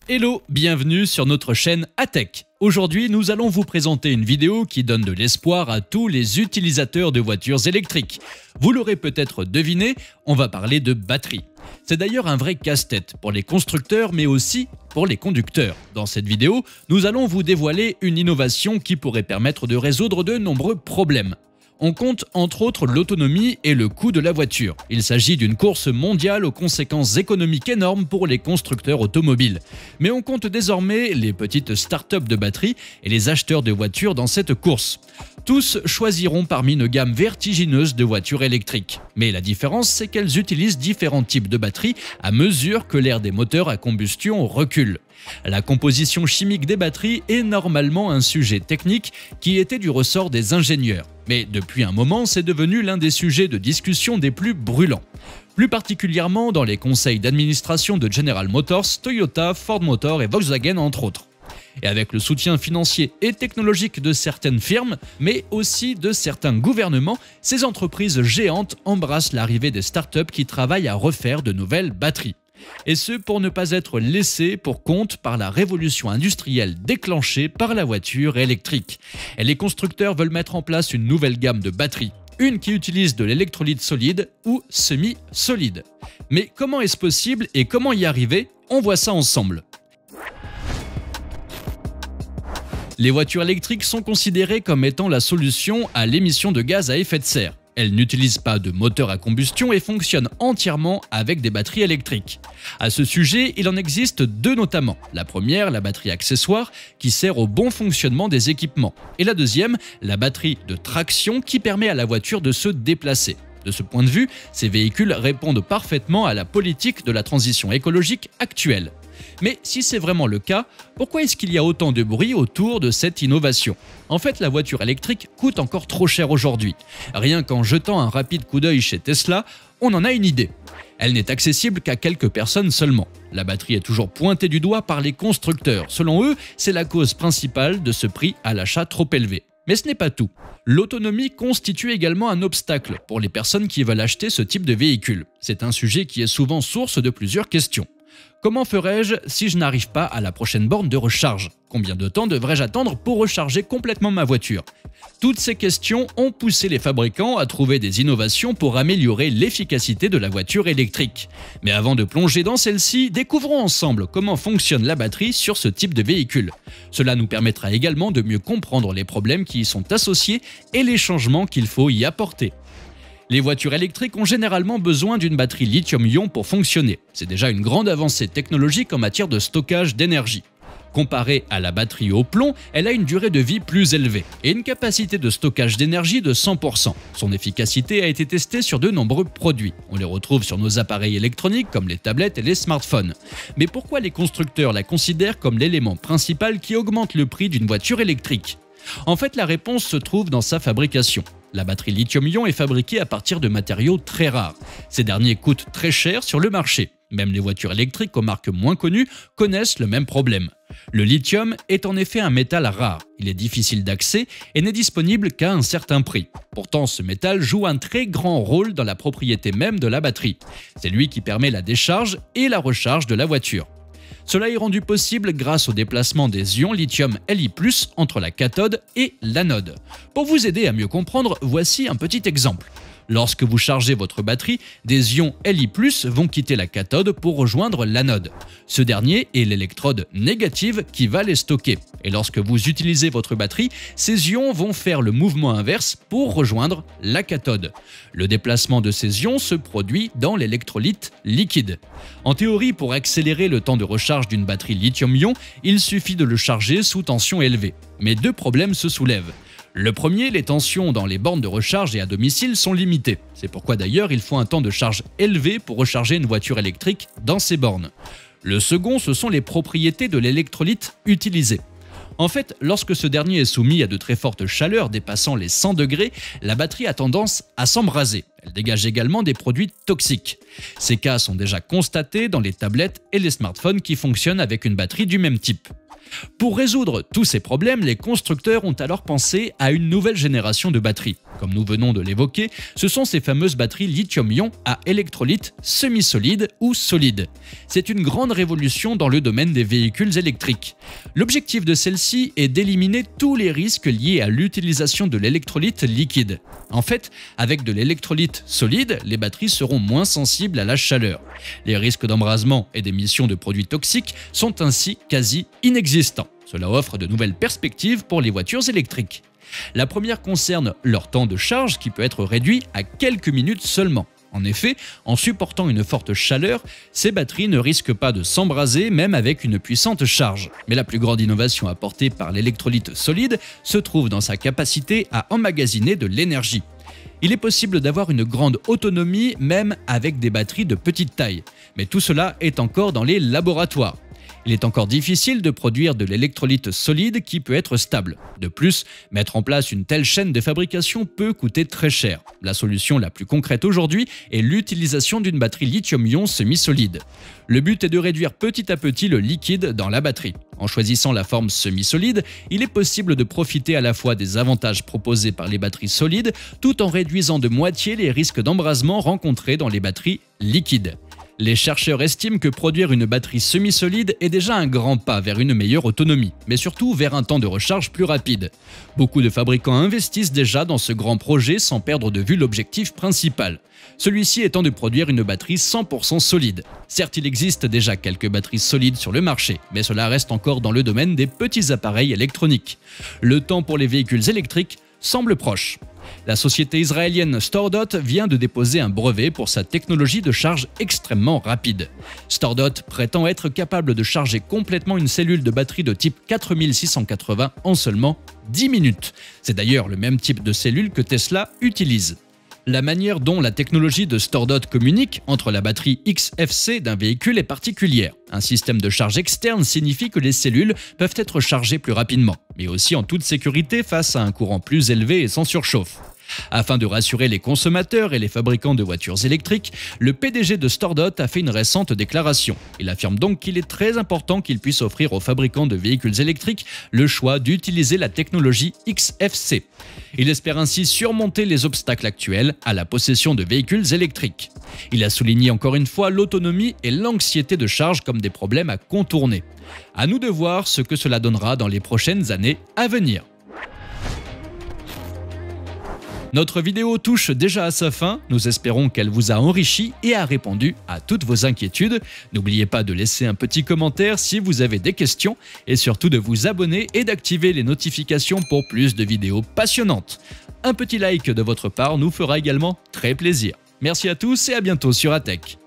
Hello, bienvenue sur notre chaîne ATech. Aujourd'hui, nous allons vous présenter une vidéo qui donne de l'espoir à tous les utilisateurs de voitures électriques. Vous l'aurez peut-être deviné, on va parler de batterie. C'est d'ailleurs un vrai casse-tête pour les constructeurs mais aussi pour les conducteurs. Dans cette vidéo, nous allons vous dévoiler une innovation qui pourrait permettre de résoudre de nombreux problèmes. On compte entre autres l'autonomie et le coût de la voiture. Il s'agit d'une course mondiale aux conséquences économiques énormes pour les constructeurs automobiles. Mais on compte désormais les petites startups de batterie et les acheteurs de voitures dans cette course. Tous choisiront parmi une gamme vertigineuse de voitures électriques. Mais la différence, c'est qu'elles utilisent différents types de batteries à mesure que l'air des moteurs à combustion recule. La composition chimique des batteries est normalement un sujet technique qui était du ressort des ingénieurs. Mais depuis un moment, c'est devenu l'un des sujets de discussion des plus brûlants. Plus particulièrement dans les conseils d'administration de General Motors, Toyota, Ford Motor et Volkswagen entre autres. Et avec le soutien financier et technologique de certaines firmes, mais aussi de certains gouvernements, ces entreprises géantes embrassent l'arrivée des startups qui travaillent à refaire de nouvelles batteries. Et ce pour ne pas être laissés pour compte par la révolution industrielle déclenchée par la voiture électrique. Et les constructeurs veulent mettre en place une nouvelle gamme de batteries, une qui utilise de l'électrolyte solide ou semi-solide. Mais comment est-ce possible et comment y arriver? On voit ça ensemble. Les voitures électriques sont considérées comme étant la solution à l'émission de gaz à effet de serre. Elles n'utilisent pas de moteur à combustion et fonctionnent entièrement avec des batteries électriques. À ce sujet, il en existe deux notamment. La première, la batterie accessoire, qui sert au bon fonctionnement des équipements. Et la deuxième, la batterie de traction qui permet à la voiture de se déplacer. De ce point de vue, ces véhicules répondent parfaitement à la politique de la transition écologique actuelle. Mais si c'est vraiment le cas, pourquoi est-ce qu'il y a autant de bruit autour de cette innovation? En fait, la voiture électrique coûte encore trop cher aujourd'hui. Rien qu'en jetant un rapide coup d'œil chez Tesla, on en a une idée. Elle n'est accessible qu'à quelques personnes seulement. La batterie est toujours pointée du doigt par les constructeurs. Selon eux, c'est la cause principale de ce prix à l'achat trop élevé. Mais ce n'est pas tout. L'autonomie constitue également un obstacle pour les personnes qui veulent acheter ce type de véhicule. C'est un sujet qui est souvent source de plusieurs questions. Comment ferais-je si je n'arrive pas à la prochaine borne de recharge? Combien de temps devrais-je attendre pour recharger complètement ma voiture? Toutes ces questions ont poussé les fabricants à trouver des innovations pour améliorer l'efficacité de la voiture électrique. Mais avant de plonger dans celle-ci, découvrons ensemble comment fonctionne la batterie sur ce type de véhicule. Cela nous permettra également de mieux comprendre les problèmes qui y sont associés et les changements qu'il faut y apporter. Les voitures électriques ont généralement besoin d'une batterie lithium-ion pour fonctionner. C'est déjà une grande avancée technologique en matière de stockage d'énergie. Comparée à la batterie au plomb, elle a une durée de vie plus élevée et une capacité de stockage d'énergie de 100%. Son efficacité a été testée sur de nombreux produits. On les retrouve sur nos appareils électroniques comme les tablettes et les smartphones. Mais pourquoi les constructeurs la considèrent comme l'élément principal qui augmente le prix d'une voiture électrique? En fait, la réponse se trouve dans sa fabrication. La batterie lithium-ion est fabriquée à partir de matériaux très rares. Ces derniers coûtent très cher sur le marché. Même les voitures électriques aux marques moins connues connaissent le même problème. Le lithium est en effet un métal rare. Il est difficile d'accès et n'est disponible qu'à un certain prix. Pourtant, ce métal joue un très grand rôle dans la propriété même de la batterie. C'est lui qui permet la décharge et la recharge de la voiture. Cela est rendu possible grâce au déplacement des ions lithium Li+ entre la cathode et l'anode. Pour vous aider à mieux comprendre, voici un petit exemple. Lorsque vous chargez votre batterie, des ions Li+ vont quitter la cathode pour rejoindre l'anode. Ce dernier est l'électrode négative qui va les stocker. Et lorsque vous utilisez votre batterie, ces ions vont faire le mouvement inverse pour rejoindre la cathode. Le déplacement de ces ions se produit dans l'électrolyte liquide. En théorie, pour accélérer le temps de recharge d'une batterie lithium-ion, il suffit de le charger sous tension élevée. Mais deux problèmes se soulèvent. Le premier, les tensions dans les bornes de recharge et à domicile sont limitées. C'est pourquoi d'ailleurs il faut un temps de charge élevé pour recharger une voiture électrique dans ces bornes. Le second, ce sont les propriétés de l'électrolyte utilisé. En fait, lorsque ce dernier est soumis à de très fortes chaleurs dépassant les 100 degrés, la batterie a tendance à s'embraser. Elle dégage également des produits toxiques. Ces cas sont déjà constatés dans les tablettes et les smartphones qui fonctionnent avec une batterie du même type. Pour résoudre tous ces problèmes, les constructeurs ont alors pensé à une nouvelle génération de batteries. Comme nous venons de l'évoquer, ce sont ces fameuses batteries lithium-ion à électrolyte semi-solide ou solide. C'est une grande révolution dans le domaine des véhicules électriques. L'objectif de celle-ci est d'éliminer tous les risques liés à l'utilisation de l'électrolyte liquide. En fait, avec de l'électrolyte solide, les batteries seront moins sensibles à la chaleur. Les risques d'embrasement et d'émission de produits toxiques sont ainsi quasi inexistants. Cela offre de nouvelles perspectives pour les voitures électriques. La première concerne leur temps de charge qui peut être réduit à quelques minutes seulement. En effet, en supportant une forte chaleur, ces batteries ne risquent pas de s'embraser même avec une puissante charge. Mais la plus grande innovation apportée par l'électrolyte solide se trouve dans sa capacité à emmagasiner de l'énergie. Il est possible d'avoir une grande autonomie même avec des batteries de petite taille. Mais tout cela est encore dans les laboratoires. Il est encore difficile de produire de l'électrolyte solide qui peut être stable. De plus, mettre en place une telle chaîne de fabrication peut coûter très cher. La solution la plus concrète aujourd'hui est l'utilisation d'une batterie lithium-ion semi-solide. Le but est de réduire petit à petit le liquide dans la batterie. En choisissant la forme semi-solide, il est possible de profiter à la fois des avantages proposés par les batteries solides tout en réduisant de moitié les risques d'embrasement rencontrés dans les batteries liquides. Les chercheurs estiment que produire une batterie semi-solide est déjà un grand pas vers une meilleure autonomie, mais surtout vers un temps de recharge plus rapide. Beaucoup de fabricants investissent déjà dans ce grand projet sans perdre de vue l'objectif principal. Celui-ci étant de produire une batterie 100% solide. Certes, il existe déjà quelques batteries solides sur le marché, mais cela reste encore dans le domaine des petits appareils électroniques. Le temps pour les véhicules électriques semble proche. La société israélienne StoreDot vient de déposer un brevet pour sa technologie de charge extrêmement rapide. StoreDot prétend être capable de charger complètement une cellule de batterie de type 4680 en seulement 10 minutes. C'est d'ailleurs le même type de cellule que Tesla utilise. La manière dont la technologie de StoreDot communique entre la batterie XFC d'un véhicule est particulière. Un système de charge externe signifie que les cellules peuvent être chargées plus rapidement, mais aussi en toute sécurité face à un courant plus élevé et sans surchauffe. Afin de rassurer les consommateurs et les fabricants de voitures électriques, le PDG de StoreDot a fait une récente déclaration. Il affirme donc qu'il est très important qu'il puisse offrir aux fabricants de véhicules électriques le choix d'utiliser la technologie XFC. Il espère ainsi surmonter les obstacles actuels à la possession de véhicules électriques. Il a souligné encore une fois l'autonomie et l'anxiété de charge comme des problèmes à contourner. À nous de voir ce que cela donnera dans les prochaines années à venir. Notre vidéo touche déjà à sa fin, nous espérons qu'elle vous a enrichi et a répondu à toutes vos inquiétudes. N'oubliez pas de laisser un petit commentaire si vous avez des questions et surtout de vous abonner et d'activer les notifications pour plus de vidéos passionnantes. Un petit like de votre part nous fera également très plaisir. Merci à tous et à bientôt sur ATech.